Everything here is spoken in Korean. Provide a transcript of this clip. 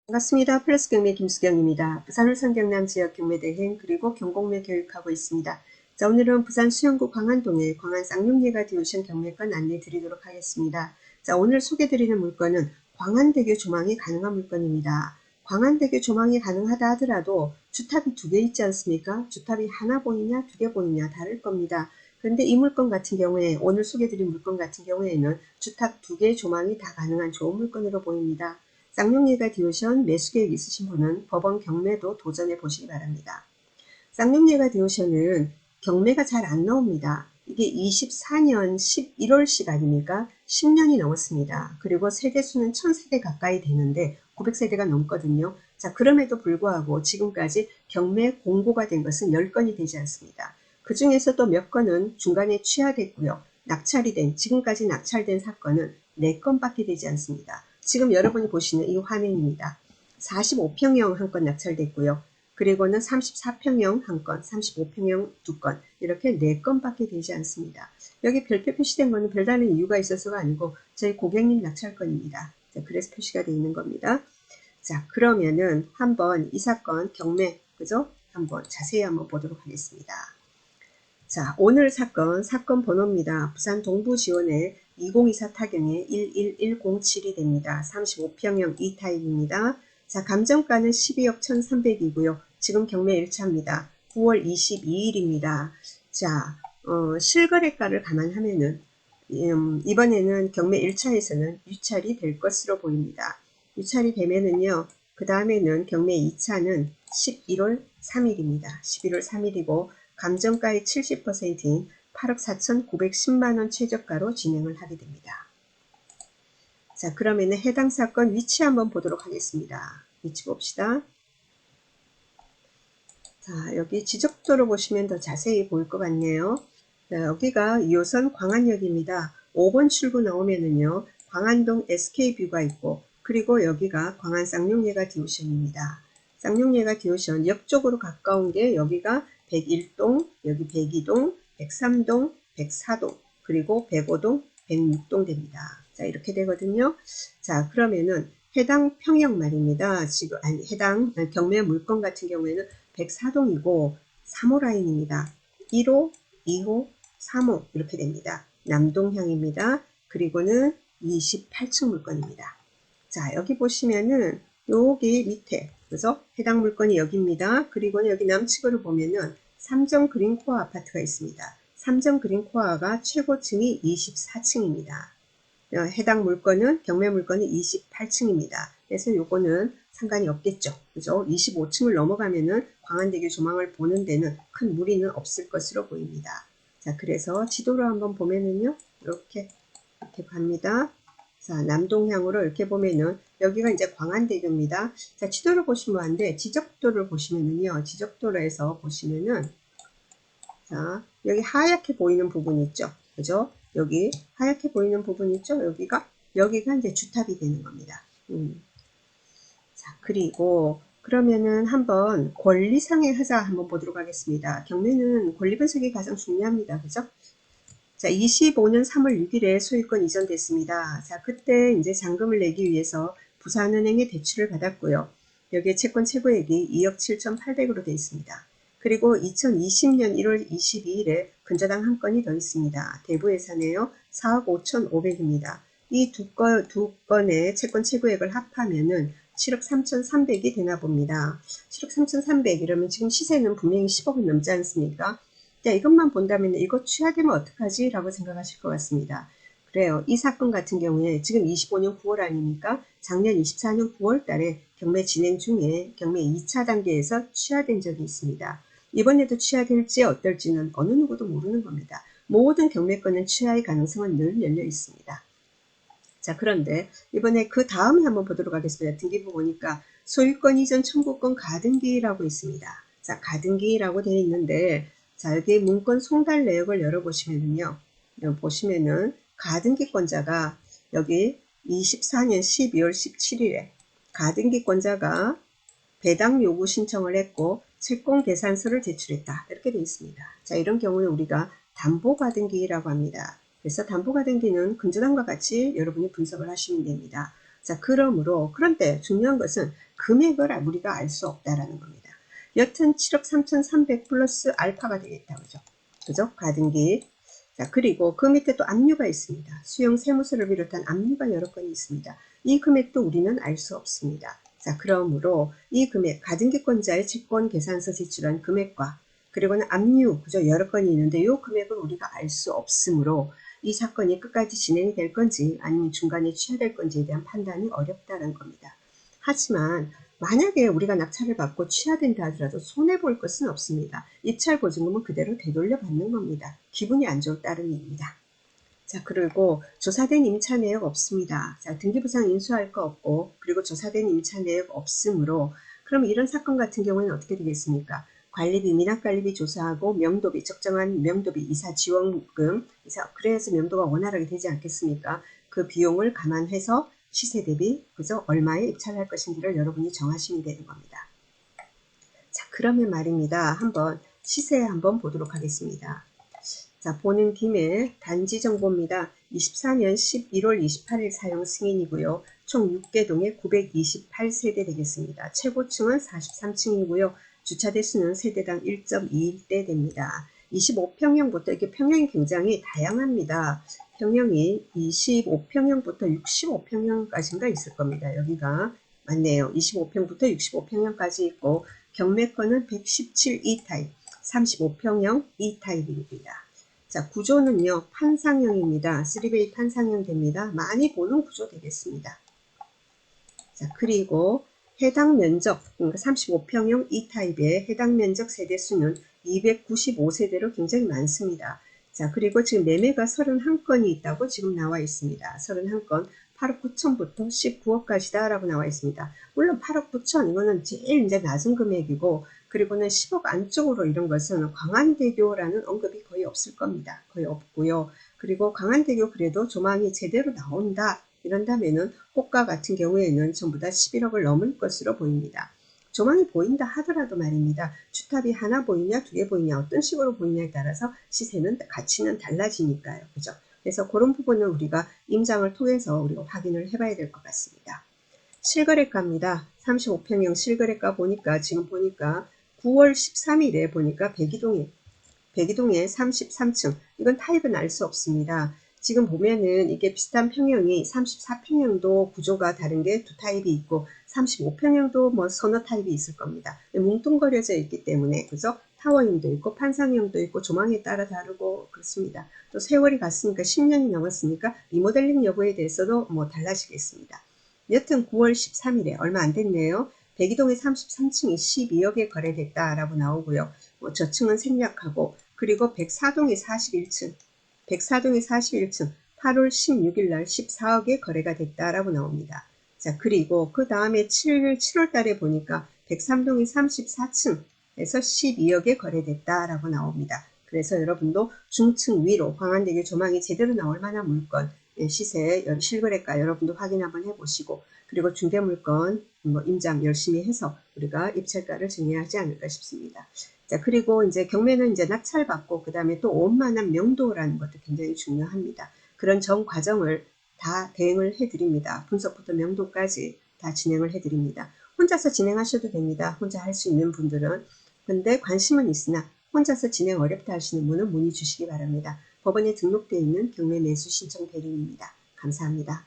반갑습니다. 플러스 경매 김수경입니다. 부산 울산 경남 지역 경매 대행 그리고 경공매 교육하고 있습니다. 자, 오늘은 부산 수영구 광안동의 광안 쌍용예가 디오션 경매권 안내 드리도록 하겠습니다. 자, 오늘 소개드리는 물건은 광안대교 조망이 가능한 물건입니다. 광안대교 조망이 가능하다 하더라도 주탑이 두 개 있지 않습니까? 주탑이 하나 보이냐 두 개 보이냐 다를 겁니다. 그런데 이 물건 같은 경우에 오늘 소개드린 물건 같은 경우에는 주탑 두 개 조망이 다 가능한 좋은 물건으로 보입니다. 쌍용예가 디오션 매수계획 있으신 분은 법원 경매도 도전해 보시기 바랍니다. 쌍용예가 디오션은 경매가 잘 안 나옵니다. 이게 24년 11월식 아닙니까? 10년이 넘었습니다. 그리고 세대수는 1000세대 가까이 되는데 900세대가 넘거든요. 자, 그럼에도 불구하고 지금까지 경매 공고가 된 것은 10건이 되지 않습니다. 그 중에서 또 몇 건은 중간에 취하됐고요. 낙찰이 된, 지금까지 낙찰된 사건은 4건밖에 되지 않습니다. 지금 여러분이 보시는 이 화면입니다. 45평형 한 건 낙찰됐고요. 그리고는 34평형 한 건, 35평형 두 건, 이렇게 4건밖에 되지 않습니다. 여기 별표 표시된 거는 별다른 이유가 있어서가 아니고 저희 고객님 낙찰건입니다. 자, 그래서 표시가 되어 있는 겁니다. 자, 그러면은 한번 이 사건 경매, 그죠? 한번 자세히 한번 보도록 하겠습니다. 자, 오늘 사건 번호입니다. 부산 동부지원의 2024 타경의 11107이 됩니다. 35평형 2타입입니다. 자, 감정가는 12억 1300이고요. 지금 경매 1차입니다. 9월 22일입니다. 자, 실거래가를 감안하면은 이번에는 경매 1차에서는 유찰이 될 것으로 보입니다. 유찰이 되면은요, 그 다음에는 경매 2차는 11월 3일입니다. 11월 3일이고 감정가의 70%인 8억 4,910만원 최저가로 진행을 하게 됩니다. 자, 그러면 해당 사건 위치 한번 보도록 하겠습니다. 위치 봅시다. 자, 여기 지적도로 보시면 더 자세히 보일 것 같네요. 자, 여기가 2호선 광안역입니다. 5번 출구 나오면은요, 광안동 SK뷰가 있고, 그리고 여기가 광안 쌍용예가 디오션입니다. 쌍용예가 디오션 역 쪽으로 가까운 게 여기가 101동, 여기 102동, 103동, 104동, 그리고 105동, 106동 됩니다. 자, 이렇게 되거든요. 자, 그러면은 해당 평형 말입니다. 지금, 아니, 해당 경매 물건 같은 경우에는 104동이고 3호 라인입니다. 1호, 2호, 3호 이렇게 됩니다. 남동향입니다. 그리고는 28층 물건입니다. 자, 여기 보시면은 여기 밑에 그래서 해당 물건이 여기입니다. 그리고는 여기 남측으로 보면은 삼정 그린코아 아파트가 있습니다. 삼정 그린코아가 최고층이 24층입니다. 해당 물건은 경매 물건이 28층입니다. 그래서 요거는 상관이 없겠죠. 그죠? 25층을 넘어가면은 광안대교 조망을 보는 데는 큰 무리는 없을 것으로 보입니다. 자, 그래서 지도로 한번 보면은요, 이렇게 갑니다. 자, 남동향으로 이렇게 보면은 여기가 이제 광안대교입니다. 자, 지도를 보시면 안 돼. 지적도를 보시면은요, 지적도로에서 보시면은 자, 여기 하얗게 보이는 부분 있죠. 그죠? 여기 하얗게 보이는 부분 있죠. 여기가 이제 주탑이 되는 겁니다. 자, 그리고 그러면은 한번 권리상의 하자 한번 보도록 하겠습니다. 경매는 권리 분석이 가장 중요합니다. 그죠? 자, 25년 3월 6일에 소유권 이전됐습니다. 자, 그때 이제 잔금을 내기 위해서 부산은행에 대출을 받았고요. 여기에 채권 최고액이 2억 7,800으로 되어 있습니다. 그리고 2020년 1월 22일에 근저당 한 건이 더 있습니다. 대부 예산이에요. 4억 5,500입니다. 이 두 건의 채권 최고액을 합하면은 7억 3,300이 되나 봅니다. 7억 3,300 이러면 지금 시세는 분명히 10억은 넘지 않습니까? 자, 이것만 본다면 이거 취하되면 어떡하지? 라고 생각하실 것 같습니다. 그래요. 이 사건 같은 경우에 지금 25년 9월 아닙니까? 작년 24년 9월 달에 경매 진행 중에 경매 2차 단계에서 취하된 적이 있습니다. 이번에도 취하될지 어떨지는 어느 누구도 모르는 겁니다. 모든 경매권은 취하의 가능성은 늘 열려 있습니다. 자, 그런데 이번에 그 다음에 한번 보도록 하겠습니다. 등기부 보니까 소유권 이전 청구권 가등기라고 있습니다. 자, 가등기라고 되어 있는데 자, 여기 문건 송달 내역을 열어보시면은요. 보시면은 가등기권자가 여기 24년 12월 17일에 가등기권자가 배당 요구 신청을 했고 채권 계산서를 제출했다. 이렇게 되어 있습니다. 자, 이런 경우는 우리가 담보가등기라고 합니다. 그래서 담보가등기는 근저당과 같이 여러분이 분석을 하시면 됩니다. 자, 그런데 중요한 것은 금액을 우리가 알 수 없다라는 겁니다. 여튼 7억 3,300 플러스 알파가 되겠다. 그죠? 가등기. 자, 그리고 그 밑에 또 압류가 있습니다. 수용 세무서를 비롯한 압류가 여러 건이 있습니다. 이 금액도 우리는 알 수 없습니다. 자, 그러므로 이 금액, 가등기권자의 채권 계산서 제출한 금액과 그리고는 압류, 그죠? 여러 건이 있는데 이 금액을 우리가 알 수 없으므로 이 사건이 끝까지 진행이 될 건지 아니면 중간에 취하될 건지에 대한 판단이 어렵다는 겁니다. 하지만 만약에 우리가 낙찰을 받고 취하된다 하더라도 손해볼 것은 없습니다. 입찰 보증금은 그대로 되돌려 받는 겁니다. 기분이 안 좋을 따름입니다. 자, 그리고 조사된 임차 내역 없습니다. 자, 등기부상 인수할 거 없고 그리고 조사된 임차 내역 없으므로 그럼 이런 사건 같은 경우에는 어떻게 되겠습니까? 관리비, 미납관리비 조사하고 명도비, 적정한 명도비, 이사 지원금, 그래서 명도가 원활하게 되지 않겠습니까? 그 비용을 감안해서 시세 대비, 그죠? 얼마에 입찰할 것인지를 여러분이 정하시면 되는 겁니다. 자, 그러면 말입니다. 한번 시세 한번 보도록 하겠습니다. 자, 보는 김에 단지 정보입니다. 24년 11월 28일 사용 승인이고요. 총 6개동에 928세대 되겠습니다. 최고층은 43층이고요. 주차 대수는 세대당 1.21대 됩니다. 25평형부터 이렇게 평형이 굉장히 다양합니다. 평형이 25평형부터 65평형까지인가 있을 겁니다. 여기가 맞네요. 25평부터 65평형까지 있고 경매권은 117 E타입, 35평형 E타입입니다. 자, 구조는요, 판상형입니다. 3베이 판상형 됩니다. 많이 보는 구조 되겠습니다. 자, 그리고 해당 면적, 35평형 E타입의 해당 면적 세대수는 295세대로 굉장히 많습니다. 자, 그리고 지금 매매가 31건이 있다고 지금 나와 있습니다. 31건, 8억 9천부터 19억까지다 라고 나와 있습니다. 물론 8억 9천, 이거는 제일 이제 낮은 금액이고, 그리고는 10억 안쪽으로 이런 것은 광안대교라는 언급이 거의 없을 겁니다. 거의 없고요. 그리고 광안대교 그래도 조망이 제대로 나온다. 이런다면은 호가 같은 경우에는 전부 다 11억을 넘을 것으로 보입니다. 조망이 보인다 하더라도 말입니다. 주탑이 하나 보이냐 두 개 보이냐 어떤 식으로 보이냐에 따라서 시세는 가치는 달라지니까요. 그죠? 그래서 그런 부분은 우리가 임장을 통해서 우리가 확인을 해봐야 될 것 같습니다. 실거래가입니다. 35평형 실거래가 보니까 지금 보니까 9월 13일에 보니까 백이동에 33층. 이건 타입은 알 수 없습니다. 지금 보면은 이게 비슷한 평형이 34평형도 구조가 다른 게 두 타입이 있고 35평형도 뭐 서너 타입이 있을 겁니다. 뭉뚱거려져 있기 때문에 그죠? 타워형도 있고 판상형도 있고 조망에 따라 다르고 그렇습니다. 또 세월이 갔으니까 10년이 넘었으니까 리모델링 여부에 대해서도 뭐 달라지겠습니다. 여튼 9월 13일에 얼마 안 됐네요. 백이동의 33층이 12억에 거래됐다라고 나오고요. 뭐 저층은 생략하고 그리고 104동의 41층 8월 16일 날 14억에 거래가 됐다라고 나옵니다. 자, 그리고 그 다음에 7월 달에 보니까 103동의 34층에서 12억에 거래됐다라고 나옵니다. 그래서 여러분도 중층 위로 광안대교 조망이 제대로 나올 만한 물건 시세 실거래가 여러분도 확인 한번 해보시고 그리고 중개물건 임장 열심히 해서 우리가 입찰가를 정해야지 않을까 싶습니다. 자, 그리고 이제 경매는 이제 낙찰받고 그 다음에 또 원만한 명도라는 것도 굉장히 중요합니다. 그런 전 과정을 다 대응을 해드립니다. 분석부터 명도까지 다 진행을 해드립니다. 혼자서 진행하셔도 됩니다. 혼자 할 수 있는 분들은. 근데 관심은 있으나 혼자서 진행 어렵다 하시는 분은 문의 주시기 바랍니다. 법원에 등록되어 있는 경매 매수 신청 대리인입니다. 감사합니다.